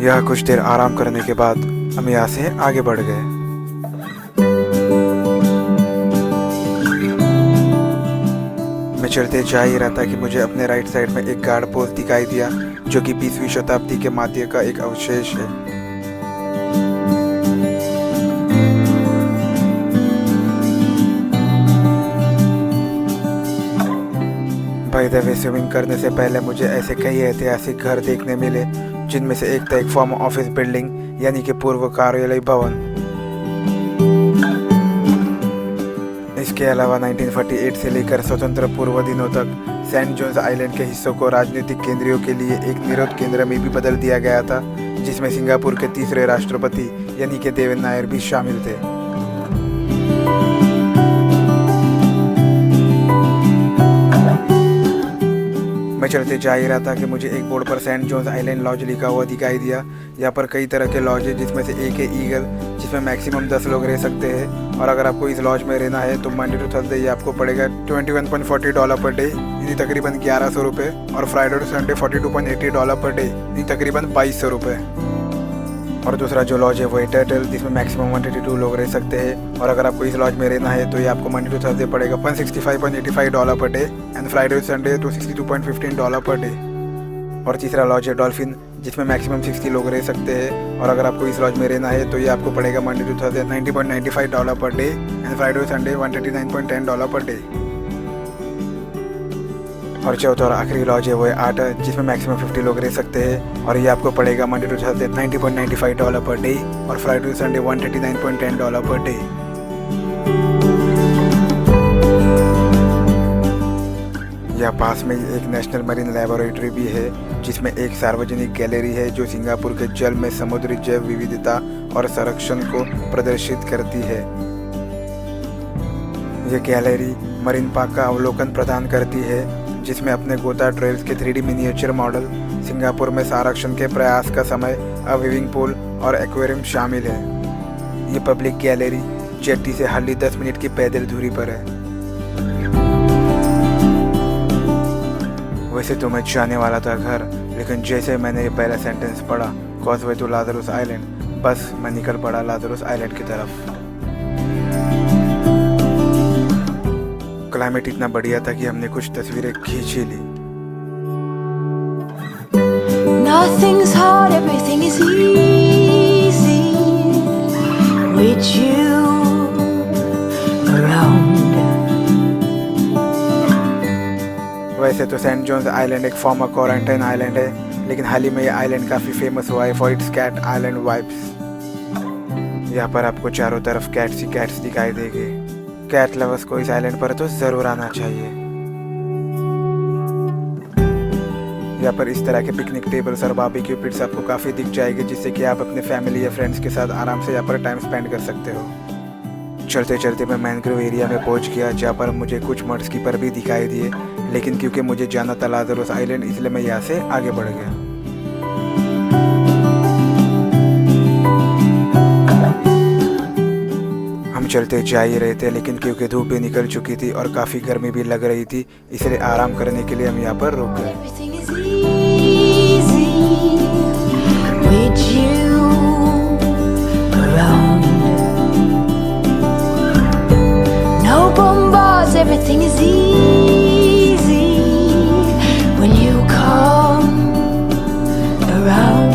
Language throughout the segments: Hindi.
यह कुछ देर आराम करने के बाद हम यहाँ से आगे बढ़ गए। मैं चलते जा ही रहा था कि मुझे अपने राइट साइड में एक गार्ड पोस्ट दिखाई दिया, जो कि 20वीं शताब्दी के मध्य का एक अवशेष है। बाय द वे, स्विमिंग करने से पहले मुझे ऐसे कई ऐतिहासिक घर देखने मिले, जिनमें से एक था एक फॉर्मर ऑफिस बिल्डिंग यानी कि पूर्व कार्यालय भवन। इसके अलावा 1948 से लेकर स्वतंत्र पूर्व दिनों तक सेंट जॉन्स आइलैंड के हिस्सों को राजनीतिक केंद्रों के लिए एक निरोध केंद्र में भी बदल दिया गया था, जिसमें सिंगापुर के तीसरे राष्ट्रपति यानी कि देवेन नायर भी शामिल थे। मैं चलते जा ही रहा था कि मुझे एक बोर्ड पर सेंट जॉन्स आइलैंड लॉज लिखा हुआ दिखाई दिया। यहाँ पर कई तरह के लॉज है, जिसमें से एक है ईगल, जिसमें मैक्सिमम 10 लोग रह सकते हैं। और अगर आपको इस लॉज में रहना है तो मंडे टू थर्सडे ये आपको पड़ेगा $21.40 पर डे, यानी तकरीबन 1100 रुपये, और Friday to Sunday $42.80 per day, यानी तकरीबन 2200 रुपये। और दूसरा जो लॉज है वो है टर्टल, जिसमें मैक्सिमम 132 लोग रह सकते हैं। और अगर आपको इस लॉज में रहना है तो ये आपको मंडे टू थर्सडे पड़ेगा $165.85 per day, and Friday to Sunday तो $62.15 पर डे। और तीसरा लॉज है डॉल्फिन, जिसमें मैक्सिमम 60 लोग रह सकते हैं। और अगर आपको इस लॉज में रहना है तो ये आपको पड़ेगा Monday to Thursday $90.95 per day, and Friday to Sunday $139.10 per day. और चौथा और आखिरी लॉज है वो है आर्ट, जिसमें मैक्सिमम 50 लोग रह सकते हैं। और ये आपको पड़ेगा Monday to Thursday $90.95 per day, और Friday to Sunday $139.10 per day. यहाँ पास में ही एक नेशनल मरीन लेबोरेटरी भी है, जिसमें एक सार्वजनिक गैलरी है जो सिंगापुर के जल में समुद्री जैव विविधता और संरक्षण को प्रदर्शित करती है। यह गैलरी मरीन पार्क का अवलोकन प्रदान करती है, जिसमें अपने गोता ट्रेल्स के 3D मिनिएचर मॉडल, सिंगापुर में संरक्षण के प्रयास का समय, अविविंग पूल और एक्वेरियम शामिल है। ये पब्लिक गैलरी जेट्टी से हार्डली 10 मिनट की पैदल दूरी पर है। वैसे तो मैं जाने वाला था घर, लेकिन जैसे मैंने ये पहला सेंटेंस पढ़ा, कॉजवे टू लाजरस आइलैंड, बस मैं निकल पड़ा लाजरस आइलैंड की तरफ। क्लाइमेट इतना बढ़िया था कि हमने कुछ तस्वीरें खींच ही ली। Nothing's hard, everything is easy with you around. वैसे तो सेंट जॉन्स आइलैंड एक फॉर्मर क्वारंटाइन आइलैंड है, लेकिन हाल ही में ये आइलैंड काफ़ी फेमस हुआ है for its cat island vibes. यहाँ पर आपको चारों तरफ कैट्स ही कैट्स दिखाई देंगे। कैट लवर्स को इस आइलैंड पर तो ज़रूर आना चाहिए। यहाँ पर इस तरह के पिकनिक टेबल्स और बारबेक्यू पिट्स आपको काफ़ी दिख जाएंगे, जिससे कि आप अपने फैमिली या फ्रेंड्स के साथ आराम से यहाँ पर टाइम स्पेंड कर सकते हो। चलते चलते मैं मैनग्रोव एरिया में पहुँच गया, जहाँ पर मुझे कुछ मड स्कीपर भी दिखाई दिए, लेकिन क्योंकि मुझे जाना था लाजरस आइलैंड, इसलिए मैं यहाँ से आगे बढ़ गया। हम चलते जा ही रहे थे, लेकिन क्योंकि धूप भी निकल चुकी थी और काफ़ी गर्मी भी लग रही थी, इसलिए आराम करने के लिए हम यहाँ पर रुक गए। Everything is easy with you around. No bombards, everything is easy when you come around.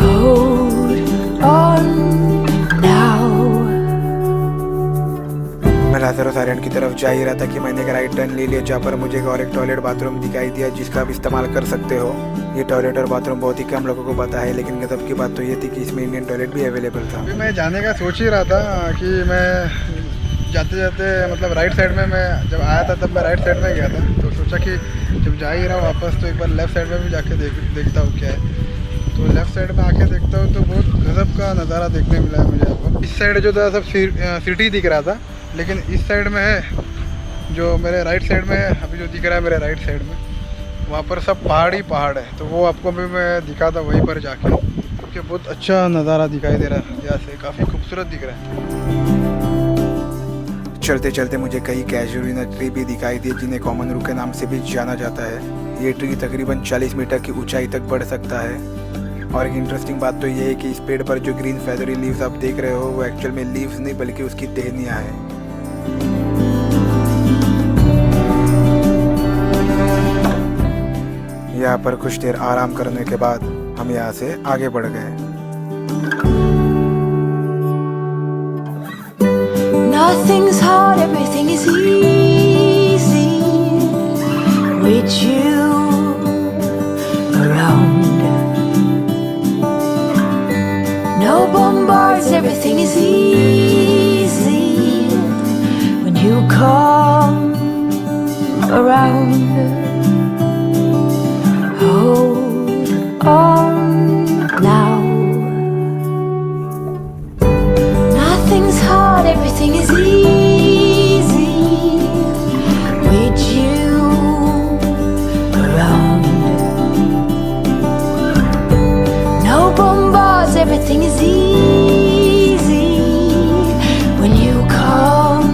Hold on now. मैं लाजरस आइलैंड की तरफ जा ही रहा था कि मैंने एक राइट टर्न ले लिया, जहाँ पर मुझे और एक टॉयलेट बाथरूम दिखाई दिया, जिसका आप इस्तेमाल कर सकते हो। ये टॉयलेट और बाथरूम बहुत ही कम लोगों को पता है, लेकिन गजब की बात तो ये थी कि इसमें इंडियन टॉयलेट भी अवेलेबल था। अभी मैं जाने का सोच ही रहा था कि मैं जाते जाते मतलब राइट साइड में, मैं जब आया था तब मैं राइट साइड में गया था, तो सोचा कि जब जा ही रहा हूँ वापस तो एक बार लेफ़्ट साइड में भी जाके देखता हूँ क्या है। तो लेफ़्ट साइड में आके देखता हूँ तो बहुत गजब का नज़ारा देखने मिला है मुझे। आपको इस साइड जो था सब सिटी दिख रहा था, लेकिन इस साइड में है जो मेरे राइट साइड में है, अभी जो दिख रहा है मेरे राइट साइड में, वहाँ पर सब पहाड़ ही पहाड़ है। तो वो आपको भी मैं दिखाता वहीं पर जाके, क्योंकि बहुत अच्छा नज़ारा दिखाई दे रहा है यहाँ से, काफ़ी खूबसूरत दिख रहा है। चलते चलते मुझे कई कैजुअलिना ट्री भी दिखाई दिए, जिन्हें कॉमन रू के नाम से भी जाना जाता है। ये ट्री तकरीबन 40 मीटर की ऊंचाई तक बढ़ सकता है। और एक इंटरेस्टिंग बात तो ये है कि इस पेड़ पर जो ग्रीन फेदरी लीव्स आप देख रहे हो वो एक्चुअल में लीव्स नहीं बल्कि उसकी टहनियाँ हैं। यहाँ पर कुछ देर आराम करने के बाद हम यहाँ से आगे बढ़ गए। Nothing's hard, everything is easy with you around. No bombards, everything is easy when you come around. Hold on now. Nothing's hard, everything is easy with you around. No bombards, everything is easy when you come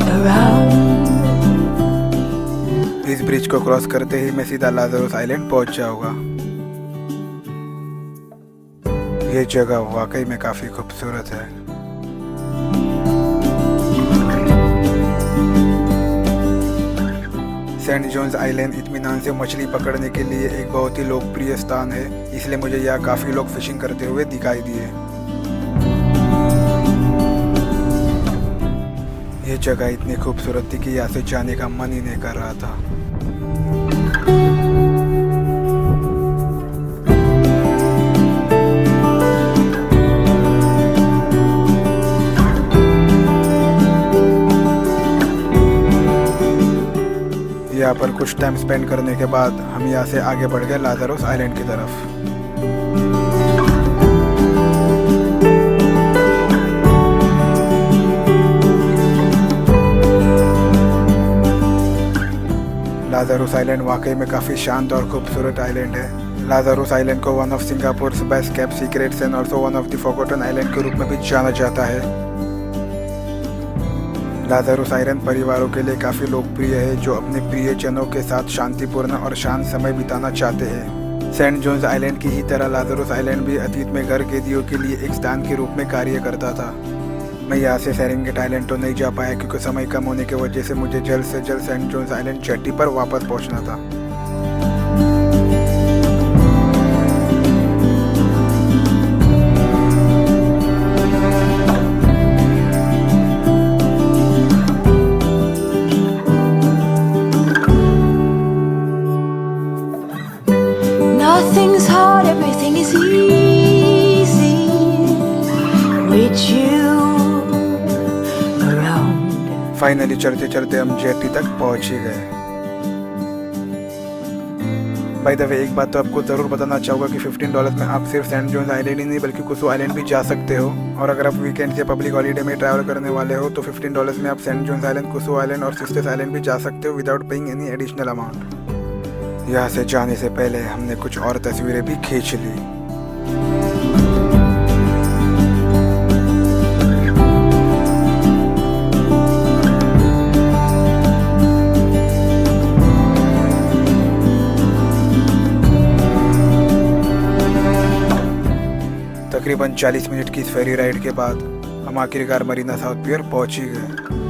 around. इस ब्रिज को क्रॉस करते ही मैं सीधा लाज़ारस आइलैंड पहुंच जाऊंगा। ये जगह वाकई में काफ़ी खूबसूरत है। सेंट जॉन्स आइलैंड इत्मीनान से मछली पकड़ने के लिए एक बहुत ही लोकप्रिय स्थान है, इसलिए मुझे यहाँ काफ़ी लोग फिशिंग करते हुए दिखाई दिए। ये जगह इतनी खूबसूरत थी कि यहाँ से जाने का मन ही नहीं कर रहा था। यहाँ पर कुछ टाइम स्पेंड करने के बाद हम यहाँ से आगे बढ़ गए लाज़ारस आइलैंड की तरफ। लाज़ारस आइलैंड वाकई में काफ़ी शांत और खूबसूरत आइलैंड है। लाज़ारस आइलैंड को one of Singapore best kept secrets and also one of the forgotten island के रूप में भी जाना जाता है। लाज़ारस आइलैंड परिवारों के लिए काफ़ी लोकप्रिय है जो अपने प्रियजनों के साथ शांतिपूर्ण और शांत समय बिताना चाहते हैं। सेंट जॉन्स आइलैंड की ही तरह लाज़ारस आइलैंड भी अतीत में घर कैदियों के लिए एक स्थान के रूप में कार्य करता था। मैं यहाँ से सेरेंगेट आइलैंड तो नहीं जा पाया क्योंकि समय कम होने की वजह से मुझे जल्द से जल्द सेंट जॉन्स आइलैंड जेट्टी पर वापस पहुँचना था। Nothing's hard, everything is easy with you around. Finally चलते चलते हम जेट्टी तक पहुंच ही गए। बाय द वे एक बात तो आपको ज़रूर बताना चाहूँगा कि $15 में आप सिर्फ सेंट जॉन्स आइलैंड ही नहीं बल्कि कुसू आइलैंड भी जा सकते हो। और अगर आप वीकेंड या पब्लिक हॉलीडे में ट्रैवल करने वाले हो तो $15 में आप सेंट जॉन्स आइलैंड, कुसू आइलैंड और सिस्टर्स आइलैंड भी जा सकते हो without paying any additional amount. यहाँ से जाने से पहले हमने कुछ और तस्वीरें भी खींच ली। तकरीबन 40 मिनट की इस फेरी राइड के बाद हम आखिरकार मरीना साउथ पियर पहुंच ही गए।